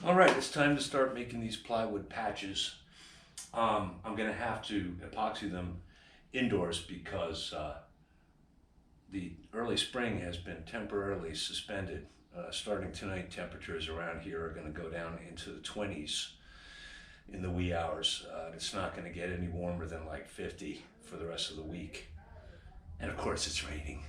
All right, it's time to start making these plywood patches. I'm going to have to epoxy them indoors because the early spring has been temporarily suspended. Starting tonight, temperatures around here are going to go down into the 20s in the wee hours. It's not going to get any warmer than like 50 for the rest of the week. And of course, it's raining.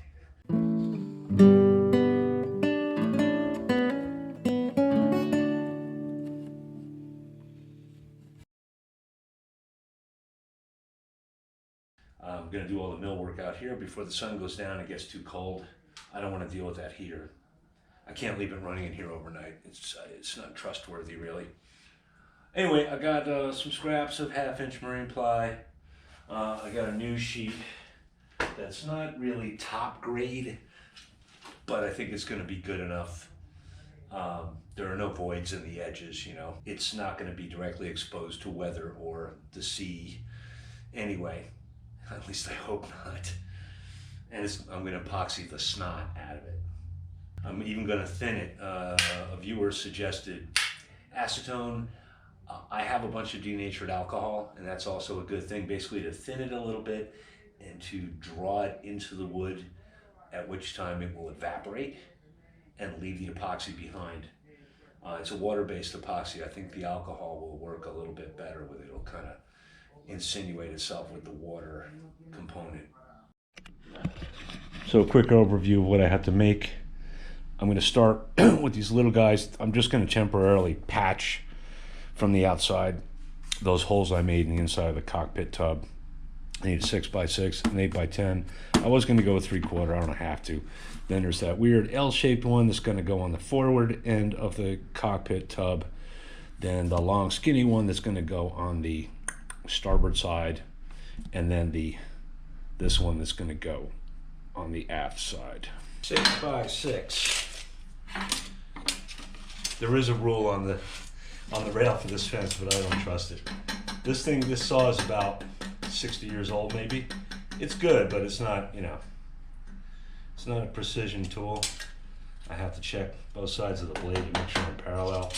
I'm going to do all the mill work out here before the sun goes down. It gets too cold. I don't want to deal with that heater. I can't leave it running in here overnight. It's not trustworthy, really. Anyway, I got some scraps of 1/2-inch marine ply. I got a new sheet that's not really top grade, but I think it's going to be good enough. There are no voids in the edges, you know. It's not going to be directly exposed to weather or the sea anyway. At least I hope not. And I'm going to epoxy the snot out of it. I'm even going to thin it. A viewer suggested acetone. I have a bunch of denatured alcohol, and that's also a good thing, basically to thin it a little bit and to draw it into the wood, at which time it will evaporate and leave the epoxy behind. It's a water-based epoxy. I think the alcohol will work a little bit better with it. It'll kind of insinuate itself with the water component. So a quick overview of what I have to make. I'm going to start with these little guys. I'm just going to temporarily patch from the outside those holes I made in the inside of the cockpit tub. I need a 6x6, an 8x10. I was going to go with 3/4. I don't have to. Then there's that weird L-shaped one that's going to go on the forward end of the cockpit tub. Then the long skinny one that's going to go on the starboard side, and then this one that's going to go on the aft side. 6x6. There is a rule on the rail for this fence, but I don't trust it. This saw is about 60 years old, maybe. It's good, but it's not, you know, it's not a precision tool. I have to check both sides of the blade to make sure I'm parallel.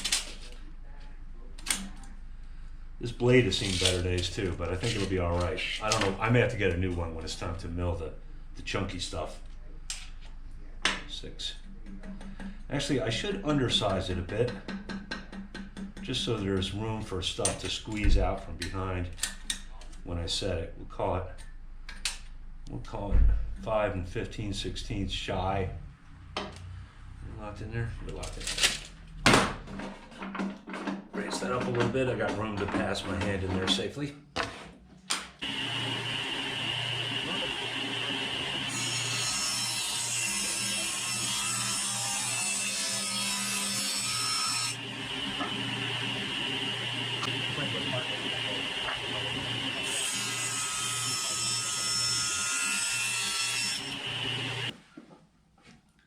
This blade has seen better days too, but I think it'll be all right. I don't know. I may have to get a new one when it's time to mill the chunky stuff. 6. Actually, I should undersize it a bit, just so there's room for stuff to squeeze out from behind when I set it. We'll call it 5 15/16 shy. You're locked in there? You're locked in there. Raise that up a little bit. I got room to pass my hand in there safely.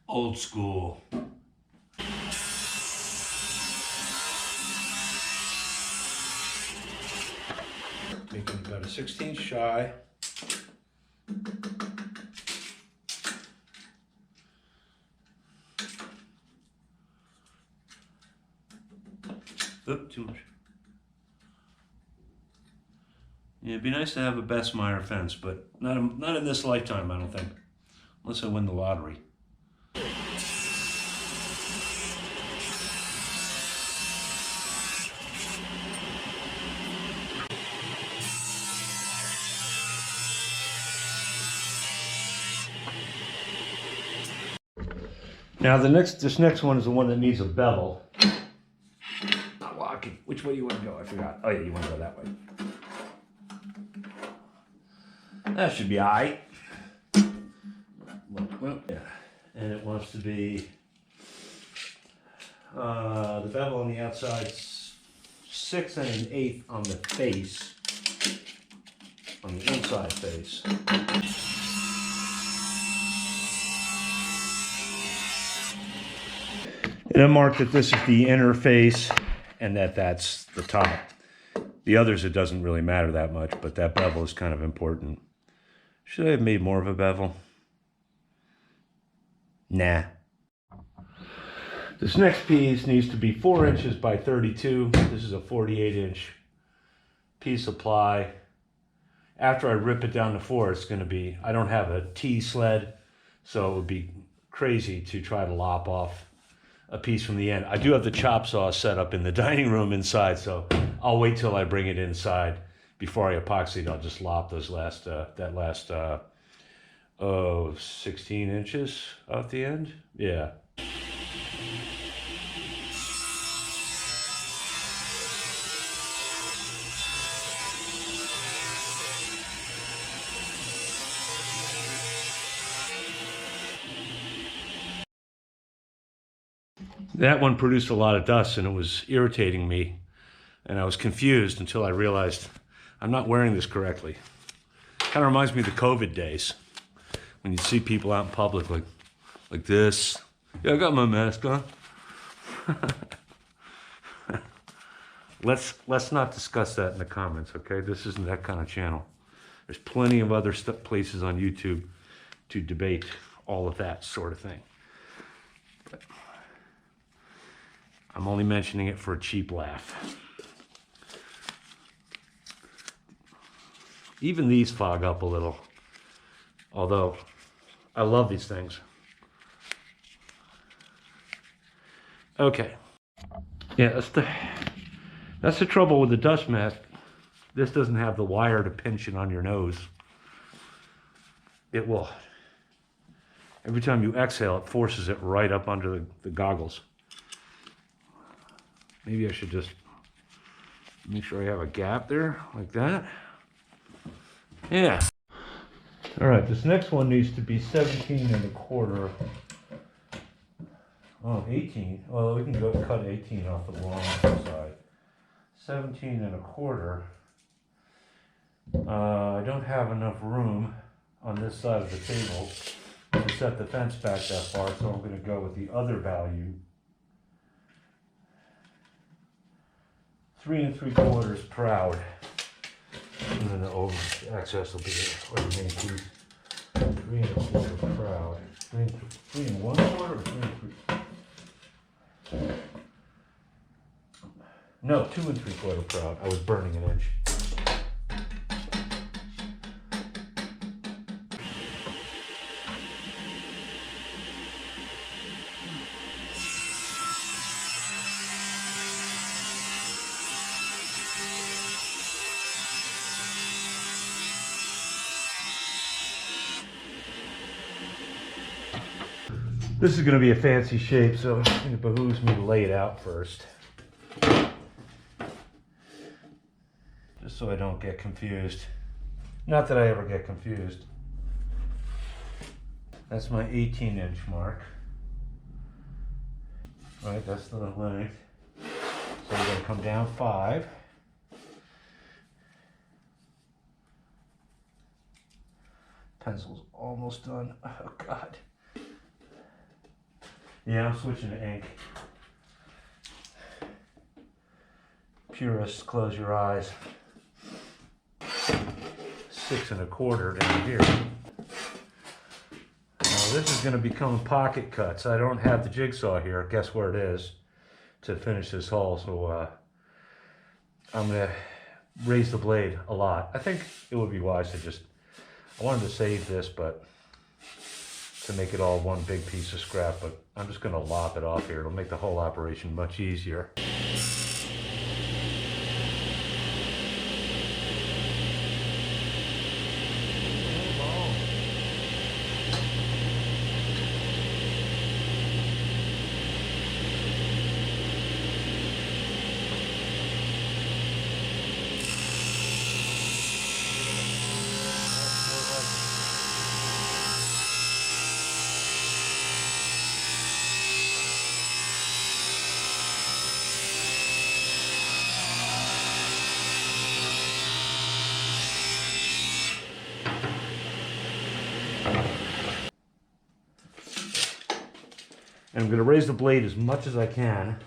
Old school. Making about a 16 shy. Oop, too much. Yeah, it'd be nice to have a Best-Meyer fence, but not in this lifetime, I don't think. Unless I win the lottery. Now this next one is the one that needs a bevel. Not locking. Which way do you want to go? I forgot. Oh yeah, you want to go that way. That should be all right. Well, yeah. And it wants to be the bevel on the outside 6 1/8 on the face, on the inside face. And I marked that this is the inner face and that's the top. The others, it doesn't really matter that much, but that bevel is kind of important. Should I have made more of a bevel? Nah. This next piece needs to be 4 inches by 32. This is a 48-inch piece of ply. After I rip it down to 4, it's going to be, I don't have a T-sled, so it would be crazy to try to lop off a piece from the end. I do have the chop saw set up in the dining room inside, so I'll wait till I bring it inside. Before I epoxy it, I'll just lop those last, 16 inches off the end. Yeah. That one produced a lot of dust and it was irritating me, and I was confused until I realized I'm not wearing this correctly. Kind of reminds me of the COVID days when you'd see people out in public like this. Yeah, I got my mask on. Let's not discuss that in the comments, okay? This isn't that kind of channel. There's plenty of other places on YouTube to debate all of that sort of thing. But I'm only mentioning it for a cheap laugh. Even these fog up a little, although I love these things. Okay. Yeah, that's the trouble with the dust mask. This doesn't have the wire to pinch it on your nose. It will. Every time you exhale, it forces it right up under the goggles. Maybe I should just make sure I have a gap there, like that. Yeah. All right, this next one needs to be 17 1/4. Oh, 18. Well, we can go cut 18 off the long side. 17 1/4. I don't have enough room on this side of the table to set the fence back that far, so I'm going to go with the other value. 3 3/4 proud. And then the access will be the main piece. 3 1/4 proud. 3 1/4 or 3 3? No, 2 3/4 proud. I was burning an inch. This is going to be a fancy shape, so it behooves me to lay it out first. Just so I don't get confused. Not that I ever get confused. That's my 18-inch mark. Right, that's the length. So I'm going to come down 5. Pencil's almost done. Oh, God. Yeah, I'm switching to ink. Purists, close your eyes. 6 1/4 down here. Now this is going to become pocket cuts. I don't have the jigsaw here. Guess where it is to finish this hole. So I'm going to raise the blade a lot. I think it would be wise to just, I wanted to save this, but to make it all one big piece of scrap, but I'm just going to lop it off here. It'll make the whole operation much easier. And I'm going to raise the blade as much as I can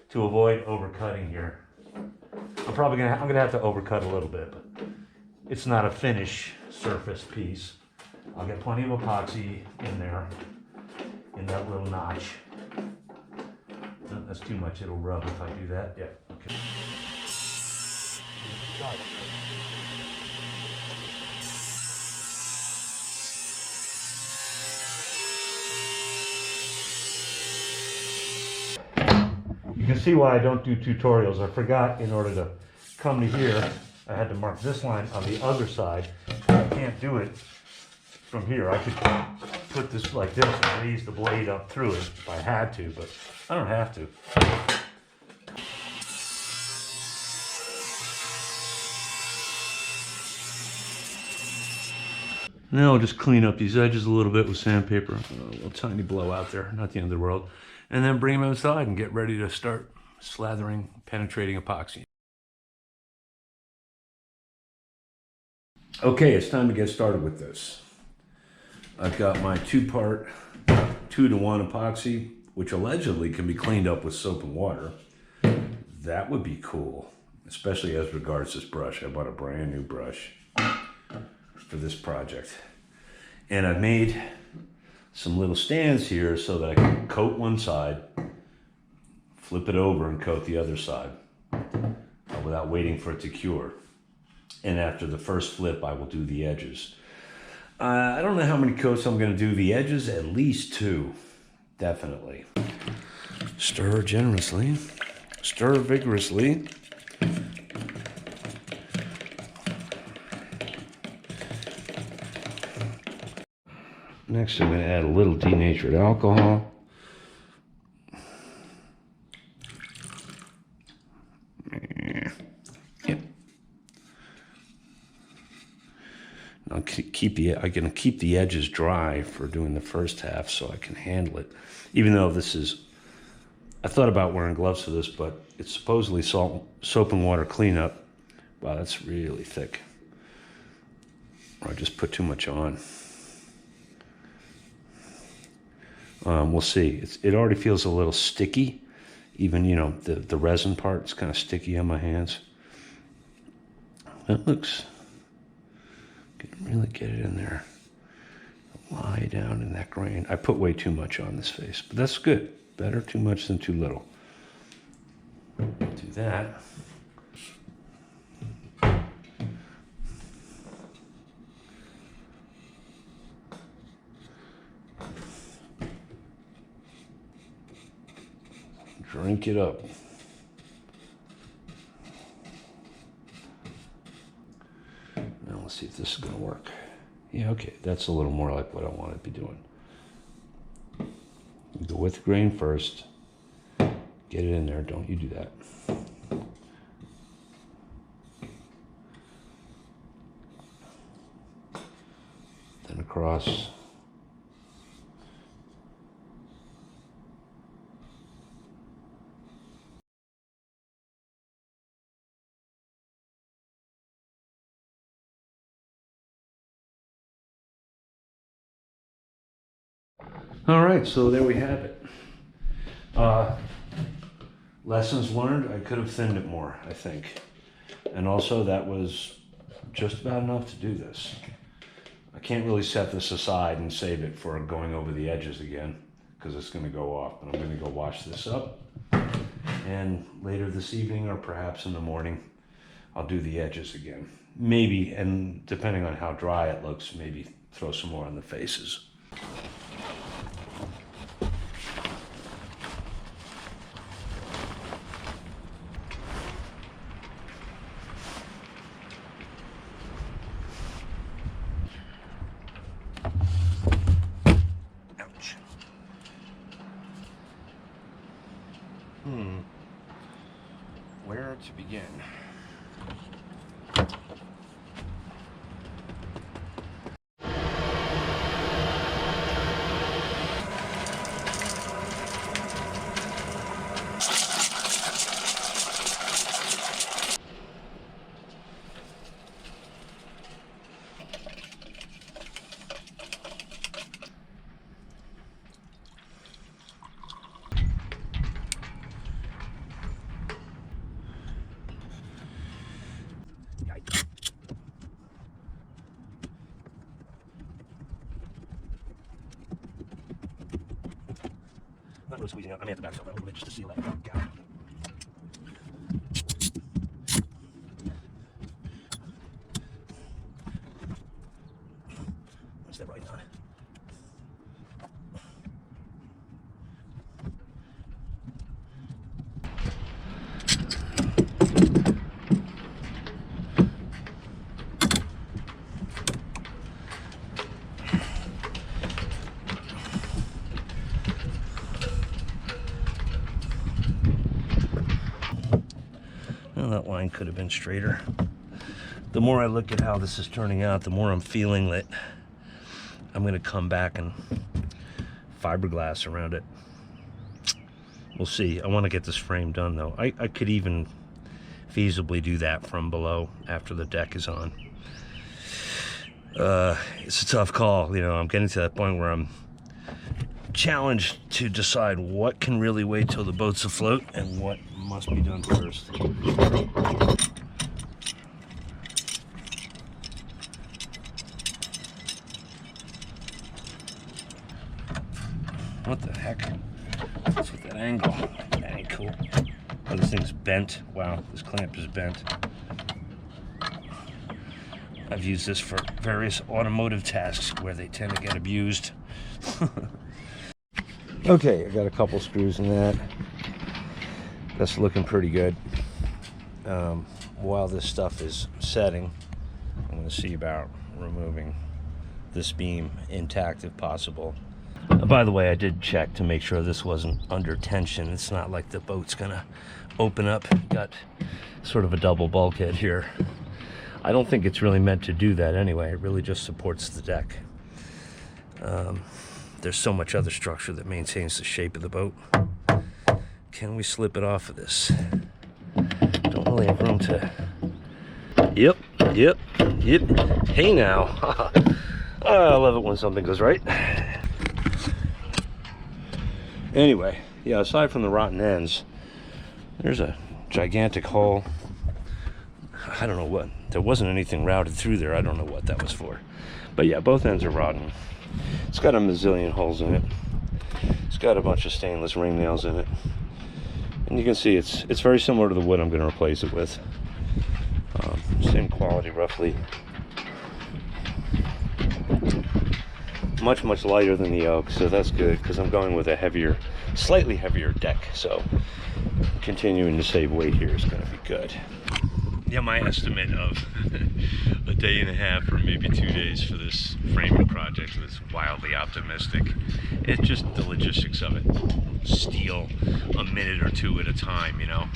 to avoid overcutting here. I'm going to have to overcut a little bit, but it's not a finish surface piece. I'll get plenty of epoxy in there, in that little notch. That's too much, it'll rub if I do that. Yeah, okay. You can see why I don't do tutorials. I forgot, in order to come to here, I had to mark this line on the other side. I can't do it from here. I could put this like this and raise the blade up through it if I had to, but I don't have to. Now I'll just clean up these edges a little bit with sandpaper. A little tiny blowout there, not the end of the world. And then bring them outside and get ready to start slathering, penetrating epoxy. Okay, it's time to get started with this. I've got my 2-part 2-to-1 epoxy, which allegedly can be cleaned up with soap and water. That would be cool, especially as regards this brush. I bought a brand new brush for this project. And I've made some little stands here so that I can coat one side, flip it over and coat the other side without waiting for it to cure. And after the first flip, I will do the edges. I don't know how many coats I'm going to do. The edges, at least 2, definitely. Stir generously, stir vigorously. Next, I'm going to add a little denatured alcohol. Yep. I'm going to keep the edges dry for doing the first half so I can handle it. Even though this is, I thought about wearing gloves for this, but it's supposedly soap and water cleanup. Wow, that's really thick. Or I just put too much on. We'll see. It already feels a little sticky. Even, you know, the resin part is kind of sticky on my hands. That looks, really get it in there. Lie down in that grain. I put way too much on this face, but that's good. Better too much than too little. Do that. Drink it up. Now let's see if this is going to work. Yeah, okay, that's a little more like what I want to be doing. You go with the grain first. Get it in there. Don't you do that. Then across. All right, so there we have it. Lessons learned, I could have thinned it more, I think. And also that was just about enough to do this. I can't really set this aside and save it for going over the edges again because it's going to go off. But I'm going to go wash this up. And later this evening or perhaps in the morning, I'll do the edges again. Maybe, and depending on how dry it looks, maybe throw some more on the faces. Where to begin? really squeezing out. I may have to back up a little bit just to seal that gap. Step right on. Well, that line could have been straighter. The more I look at how this is turning out, the more I'm feeling that I'm going to come back and fiberglass around it. We'll see. I want to get this frame done, though. I could even feasibly do that from below after the deck is on. It's a tough call. You know, I'm getting to that point where I'm challenged to decide what can really wait till the boat's afloat and what must be done first. What the heck? What's with that angle? That ain't cool. Oh, this thing's bent. Wow, this clamp is bent. I've used this for various automotive tasks where they tend to get abused. Okay, I got a couple screws in that. That's looking pretty good. While this stuff is setting, I'm going to see about removing this beam intact if possible. By the way, I did check to make sure this wasn't under tension. It's not like the boat's going to open up. Got sort of a double bulkhead here. I don't think it's really meant to do that anyway. It really just supports the deck. There's so much other structure that maintains the shape of the boat. Can we slip it off of this? Don't really have room to... Yep. Hey now. I love it when something goes right. Anyway, yeah, aside from the rotten ends, there's a gigantic hole. I don't know what. There wasn't anything routed through there. I don't know what that was for. But yeah, both ends are rotten. It's got a mazillion holes in it. It's got a bunch of stainless ring nails in it. And you can see it's very similar to the wood I'm going to replace it with. Same quality roughly. Much lighter than the oak, so that's good because I'm going with a heavier, slightly heavier deck. So continuing to save weight here is going to be good. Yeah, my estimate of a day and a half or maybe 2 days for this framing project was wildly optimistic. It's just the logistics of it. Steel a minute or two at a time, you know.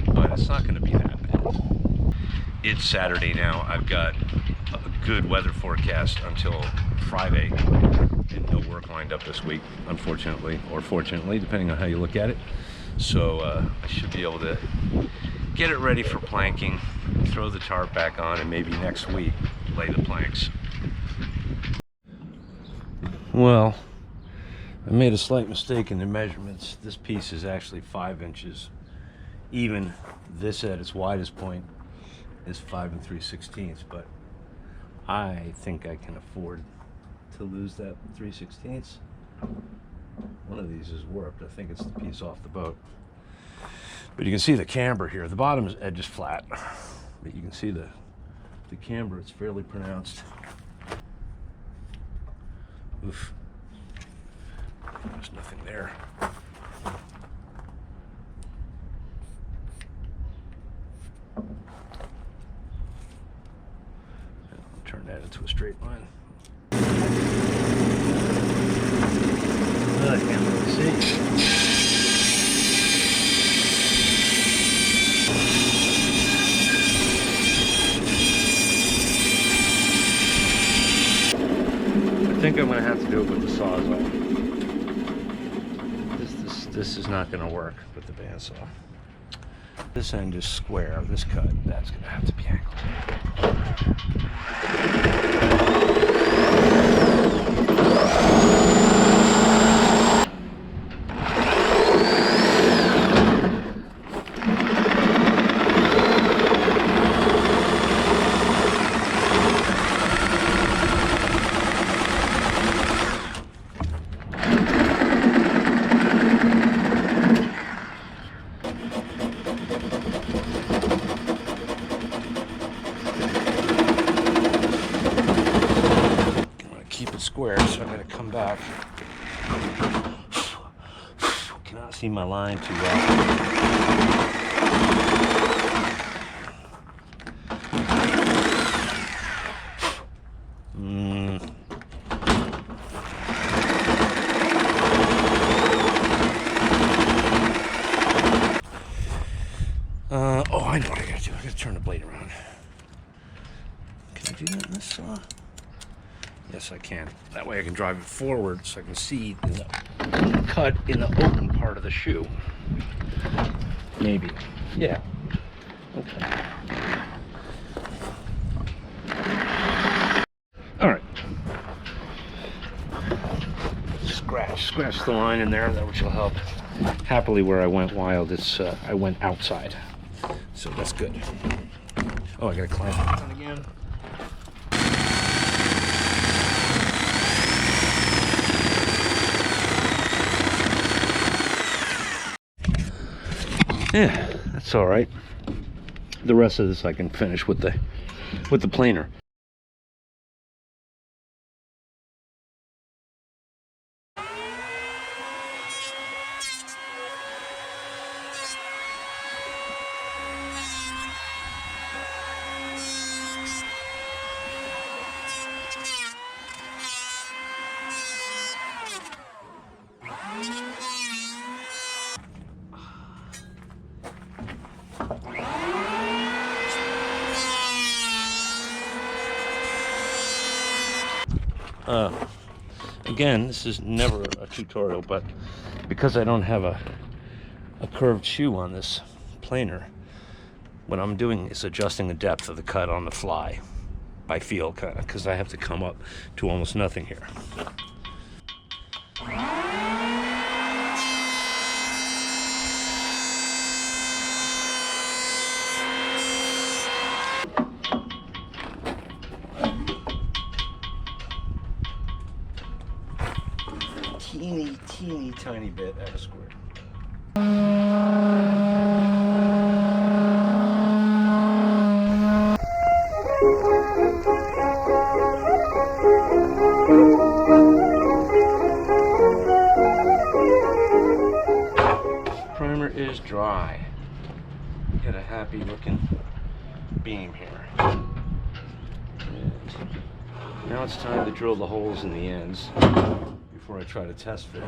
But it's not going to be that bad. It's Saturday now. I've got a good weather forecast until Friday and no work lined up this week, unfortunately, or fortunately, depending on how you look at it. So I should be able to get it ready for planking, throw the tarp back on, and maybe next week lay the planks. Well, I made a slight mistake in the measurements. This piece is actually 5 inches. Even this at its widest point is 5 3/16, but I think I can afford to lose that 3/16. One of these is warped. I think it's the piece off the boat. But you can see the camber here. The bottom edge is flat, but you can see the camber. It's fairly pronounced. Oof. There's nothing there. I'll turn that into a straight line. I can't really see. I think I'm going to have to do it with the Sawzall. This is not going to work with the bandsaw. This end is square. This cut, that's going to have to be angled. square, so I'm going to come back. Cannot see my line too well. Oh, I know what I gotta do. I gotta turn the blade around. Can I do that in this saw? Yes, I can. That way I can drive it forward so I can see the cut in the open part of the shoe. Maybe. Yeah. Okay. All right. Scratch the line in there, that which will help. Happily, where I went wild, I went outside, so that's good. Oh, I gotta climb that one again. Yeah, that's all right. The rest of this I can finish with the planer. Again, this is never a tutorial, but because I don't have a curved shoe on this planer, what I'm doing is adjusting the depth of the cut on the fly by feel, kind of, because I have to come up to almost nothing here. Teeny tiny bit out of square. Primer is dry. Got a happy looking beam here. And now it's time to drill the holes in the ends before I try to test fit.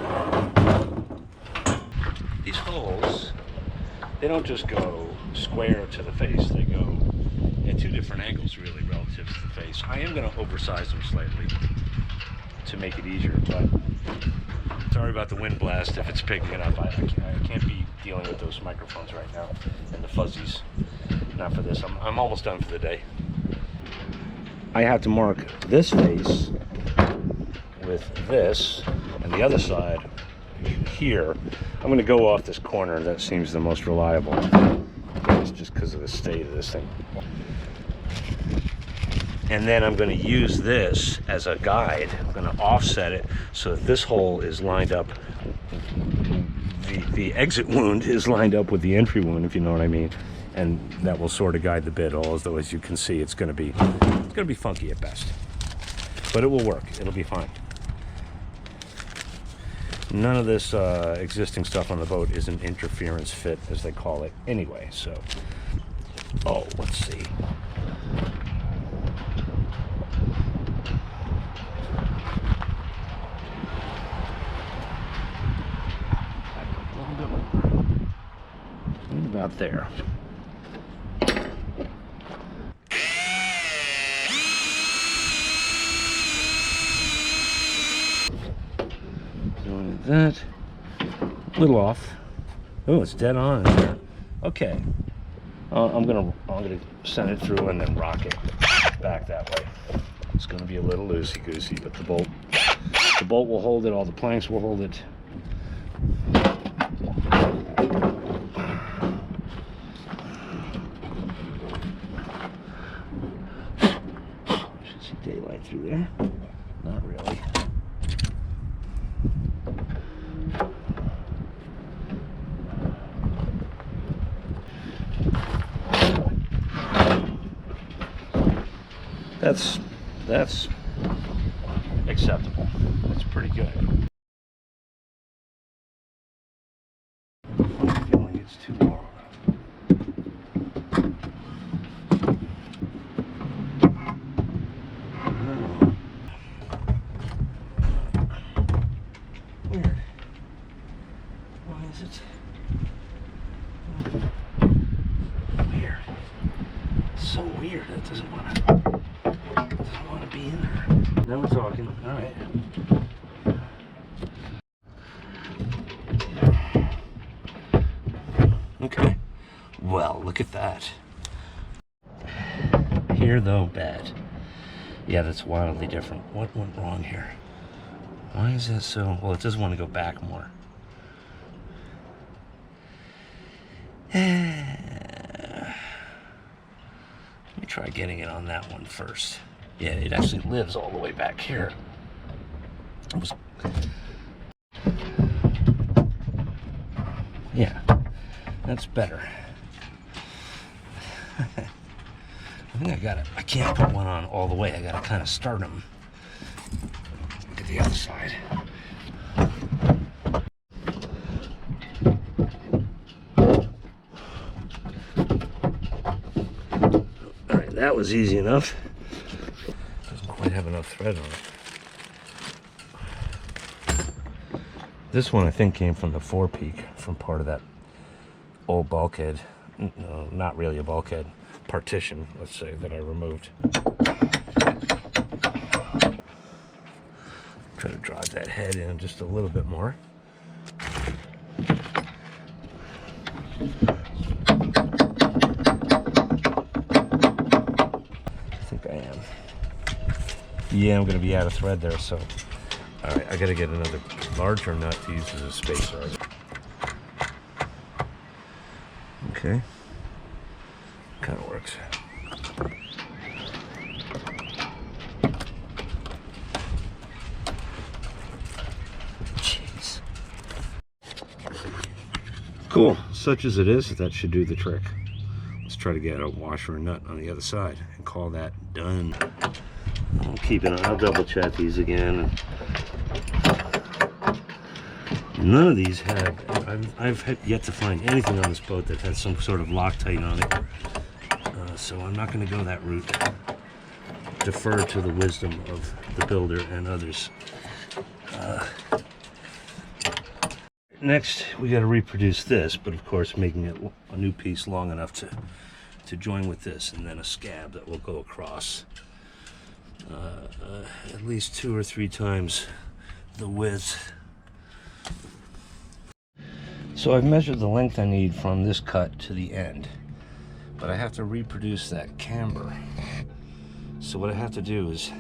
These holes, they don't just go square to the face, they go at two different angles really relative to the face. I am going to oversize them slightly to make it easier, but sorry about the wind blast if it's picking it up. I can't be dealing with those microphones right now and the fuzzies. Not for this. I'm almost done for the day. I have to mark this face with this, and the other side here. I'm going to go off this corner. That seems the most reliable. It's just because of the state of this thing. And then I'm going to use this as a guide. I'm going to offset it so that this hole is lined up. The exit wound is lined up with the entry wound, if you know what I mean. And that will sort of guide the bit. Although, as you can see, it's going to be funky at best, but it will work. It'll be fine. None of this existing stuff on the boat is an interference fit, as they call it, anyway. So, oh, let's see. About there. Doing that. A little off. Oh, it's dead on in there. Okay. I'm gonna send it through and then rock it back that way. It's gonna be a little loosey-goosey, but the bolt will hold it. All the planks will hold it. Daylight through there. Not really. That's acceptable. That's pretty good. I'm feeling it's too long. Weird. Why is it? Weird. So weird. It doesn't want to be in there. Now we're talking. All right. Okay. Well, look at that. Here, though, bad. Yeah, that's wildly different. What went wrong here? Why is that so? Well, it doesn't want to go back more. Let me try getting it on that one first. Yeah, it actually lives all the way back here. Yeah, that's better. I think I got it. I can't put one on all the way. I got to kind of start them. Look at the other side. All right, that was easy enough. Doesn't quite have enough thread on it. This one I think came from the forepeak, from part of that old bulkhead. No, not really a bulkhead. Partition, let's say, that I removed. Try to drive that head in just a little bit more. I think I am. Yeah, I'm going to be out of thread there, so. All right, I got to get another larger nut to use as a spacer. Okay. Kind of works. Jeez. Cool. Such as it is, that should do the trick. Let's try to get a washer and nut on the other side and call that done. I'll keep it on. I'll double check these again. None of these have. I've yet to find anything on this boat that has some sort of Loctite on it. So I'm not going to go that route. Defer to the wisdom of the builder and others. Next, we got to reproduce this, but of course making it a new piece long enough to join with this, and then a scab that will go across at least 2 or 3 times the width. So I've measured the length I need from this cut to the end, but I have to reproduce that camber. So what I have to do is,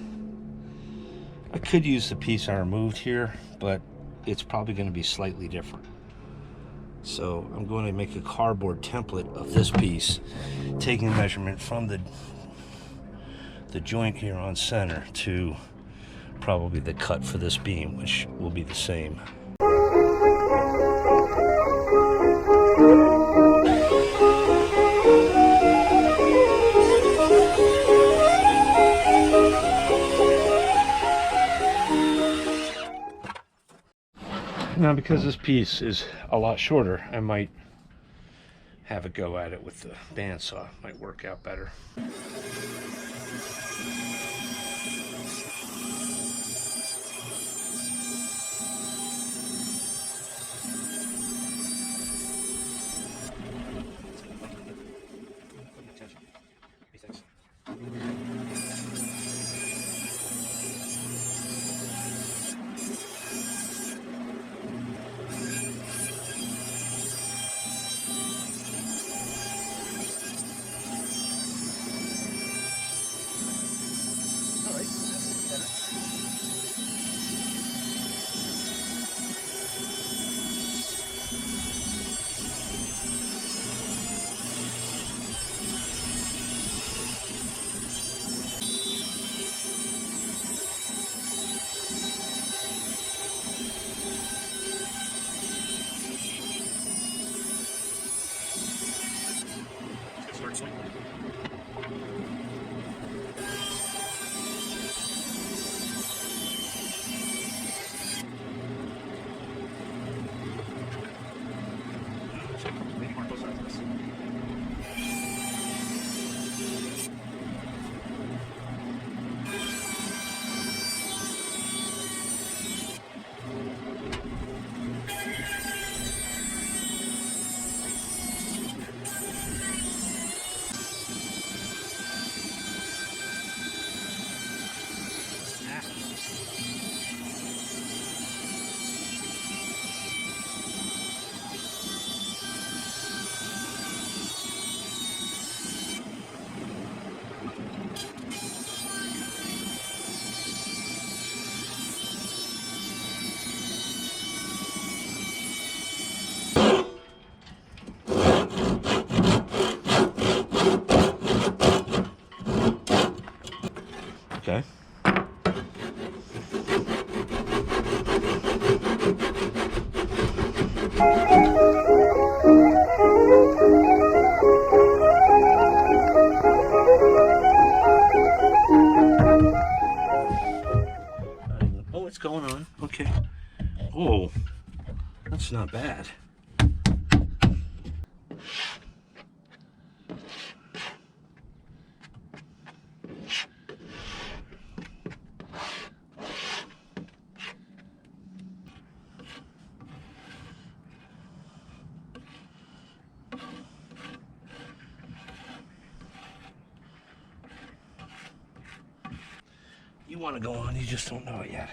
I could use the piece I removed here, but it's probably going to be slightly different. So I'm going to make a cardboard template of this piece, taking measurement from the joint here on center to probably the cut for this beam, which will be the same. Now, because this piece is a lot shorter, I might have a go at it with the bandsaw. Might work out better. not bad. You want to go on, you just don't know it yet.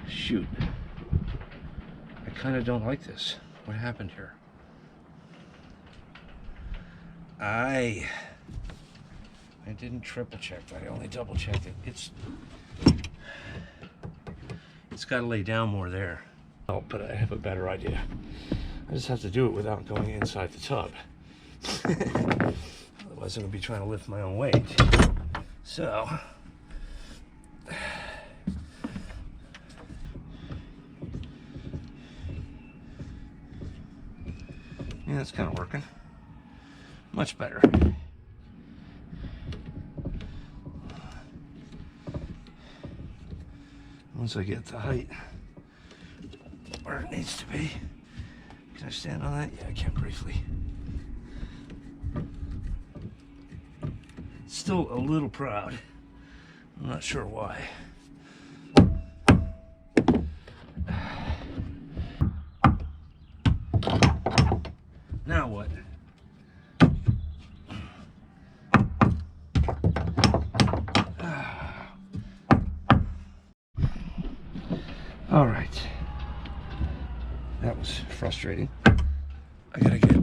Shoot. I kind of don't like this. What happened here? I didn't triple check that. I only double checked it. It's got to lay down more there. Oh, but I have a better idea. I just have to do it without going inside the tub. Otherwise I'm going to be trying to lift my own weight. So yeah, that's kind of working. Much better. Once I get the height where it needs to be. Can I stand on that? Yeah, I can briefly. Still a little proud. I'm not sure why. Now what? All right. That was frustrating. I gotta get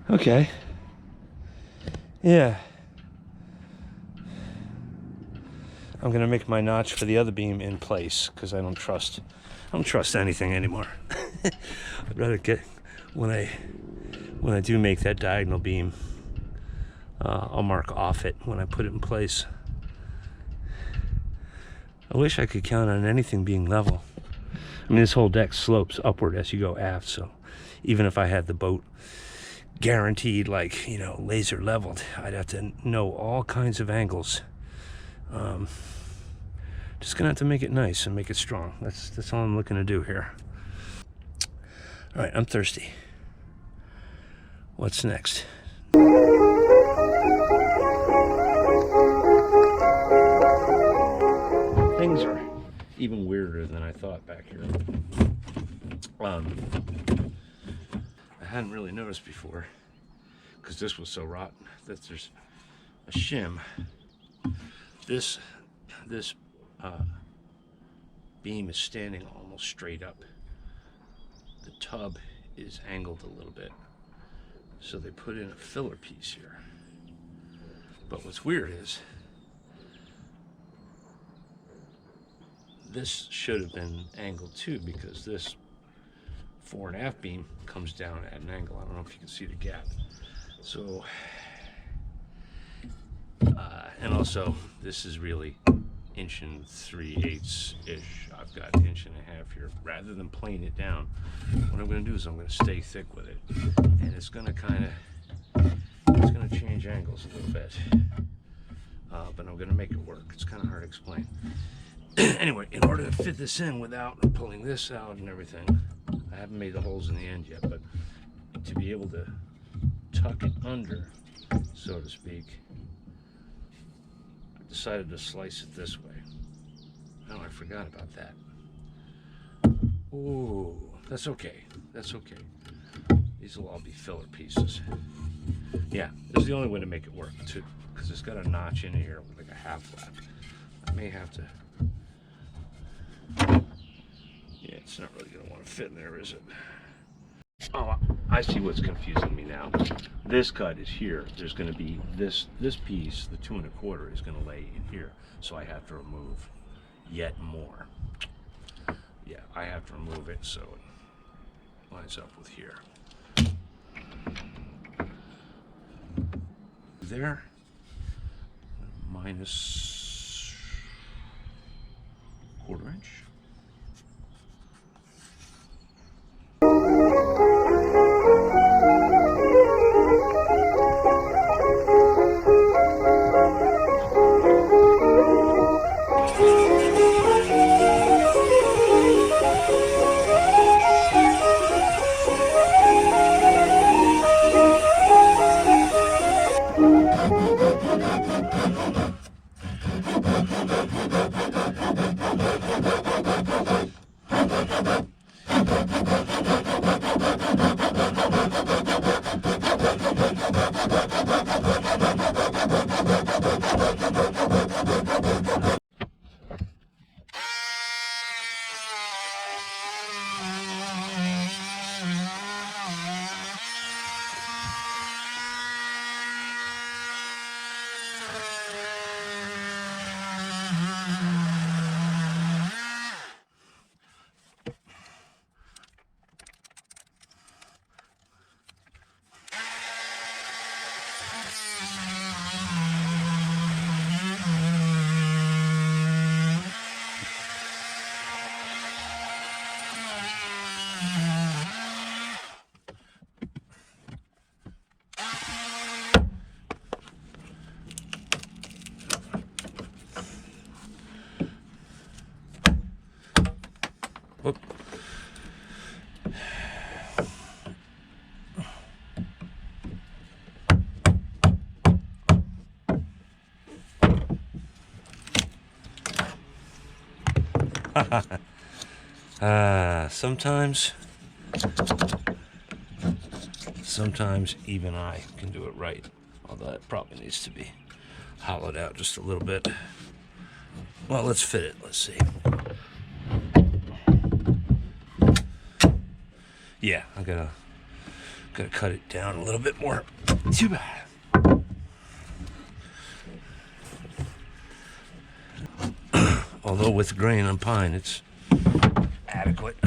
okay. Yeah. I'm gonna make my notch for the other beam in place because I don't trust anything anymore. I'd rather get when I do make that diagonal beam, I'll mark off it when I put it in place. I wish I could count on anything being level. I mean, this whole deck slopes upward as you go aft, so even if I had the boat guaranteed, like, you know, laser leveled, I'd have to know all kinds of angles. Just gonna have to make it nice and make it strong. That's all I'm looking to do here. All right, I'm thirsty. What's next? Things are even weirder than I thought back here. I hadn't really noticed before because this was so rotten that there's a shim. This beam is standing almost straight up. The tub is angled a little bit, so they put in a filler piece here. But what's weird is this should have been angled too, because this fore and aft beam comes down at an angle. I don't know if you can see the gap. So, and also this is really 1 3/8 ish. I've got 1.5 inches here. Rather than playing it down, what I'm going to do is I'm going to stay thick with it, and it's going to change angles a little bit. But I'm going to make it work. It's kind of hard to explain. Anyway, in order to fit this in without pulling this out and everything, I haven't made the holes in the end yet, but to be able to tuck it under, so to speak, I decided to slice it this way. Oh, I forgot about that. Oh, that's okay. That's okay. These will all be filler pieces. Yeah, this is the only way to make it work, too, because it's got a notch in here with like a half flap. I may have to. Yeah, it's not really going to want to fit in there, is it? Oh, I see what's confusing me now. This cut is here. There's going to be this piece, the 2 1/4, is going to lay in here. So I have to remove yet more. Yeah, I have to remove it so it lines up with here. There, minus 1/4 inch. Whoop. Sometimes even I can do it right, although it probably needs to be hollowed out just a little bit. Well, let's fit it. Let's see. Yeah, I gotta cut it down a little bit more. Too bad. Although with grain on pine, it's adequate.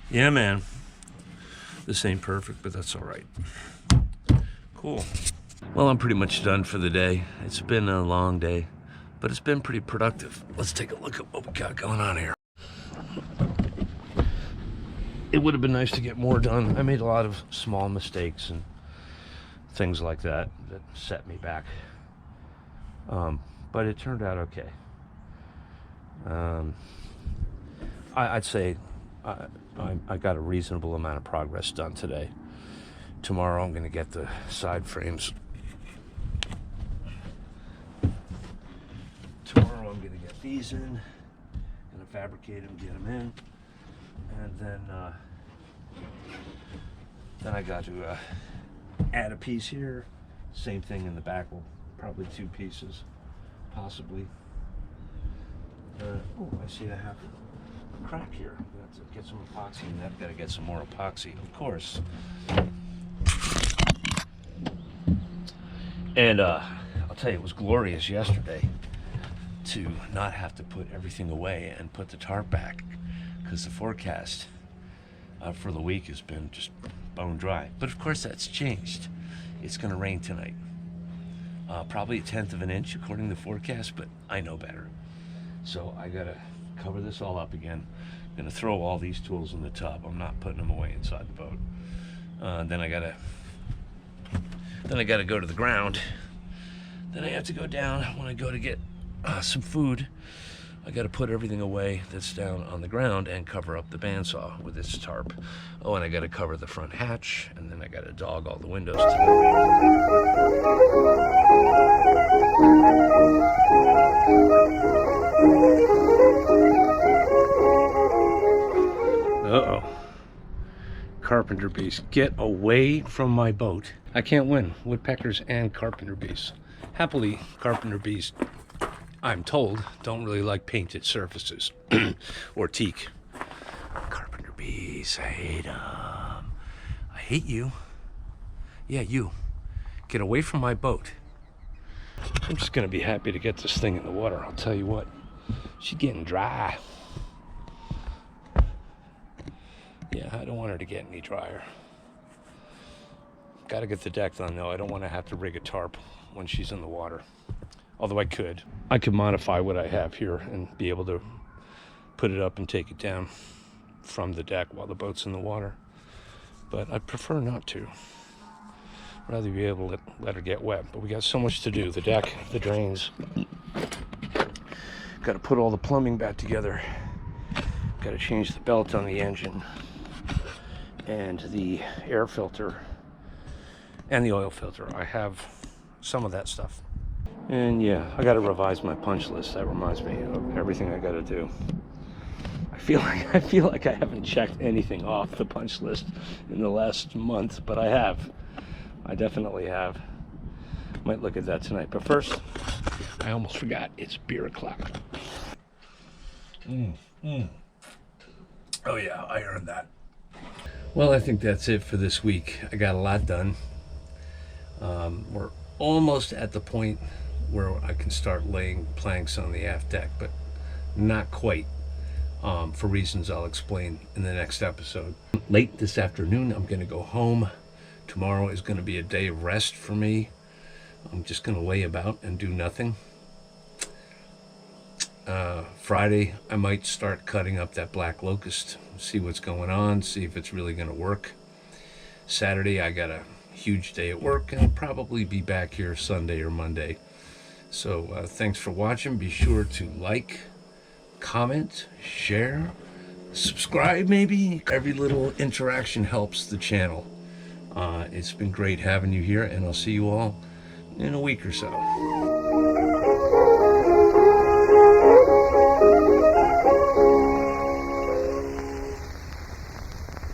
Yeah, man. This ain't perfect, but that's all right. Cool. Well, I'm pretty much done for the day. It's been a long day, but it's been pretty productive. Let's take a look at what we got going on here. It would have been nice to get more done. I made a lot of small mistakes and things like that that set me back. But it turned out okay. I'd say I got a reasonable amount of progress done today. Tomorrow I'm going to get the side frames. Tomorrow I'm going to get these in, going to fabricate them, get them in, and then I got to add a piece here. Same thing in the back. Well, probably 2 pieces, possibly. Oh, I see I have a crack here. I have to get some epoxy, and I've got to get some more epoxy, of course. And I'll tell you, it was glorious yesterday to not have to put everything away and put the tarp back, because the forecast for the week has been just bone dry. But of course that's changed. It's going to rain tonight. Probably 1/10 of an inch according to the forecast, but I know better. So I gotta cover this all up again. Gonna throw all these tools in the tub. I'm not putting them away inside the boat. Then I gotta go to the ground. Then I have to go down when I go to get some food. I gotta put everything away that's down on the ground and cover up the bandsaw with its tarp. Oh, and I gotta cover the front hatch, and then I gotta dog all the windows together. Uh-oh. Carpenter bees, get away from my boat. I can't win, woodpeckers and carpenter bees. Happily, carpenter bees, I'm told, don't really like painted surfaces or teak. Carpenter bees, I hate them. I hate you. Yeah, you. Get away from my boat. I'm just gonna be happy to get this thing in the water. I'll tell you what, she's getting dry. Yeah, I don't want her to get any drier. Gotta get the deck done though. I don't want to have to rig a tarp when she's in the water. Although I could modify what I have here and be able to put it up and take it down from the deck while the boat's in the water. But I'd prefer not to. Rather be able to let her get wet. But we got so much to do. The deck, the drains. Got to put all the plumbing back together. Got to change the belt on the engine and the air filter and the oil filter. I have some of that stuff. And yeah, I got to revise my punch list. That reminds me of everything I got to do. I feel like I haven't checked anything off the punch list in the last month, but I have. I definitely have. Might look at that tonight. But first, I almost forgot. It's beer o'clock. Oh yeah, I earned that. Well, I think that's it for this week. I got a lot done. We're almost at the point where I can start laying planks on the aft deck, but not quite, for reasons I'll explain in the next episode. Late this afternoon, I'm going to go home. Tomorrow is going to be a day of rest for me. I'm just going to lay about and do nothing. Friday, I might start cutting up that black locust, see what's going on, see if it's really going to work. Saturday, I got a huge day at work, and I'll probably be back here Sunday or Monday. So thanks for watching. Be sure to like, comment, share, subscribe maybe. Every little interaction helps the channel. It's been great having you here, and I'll see you all in a week or so.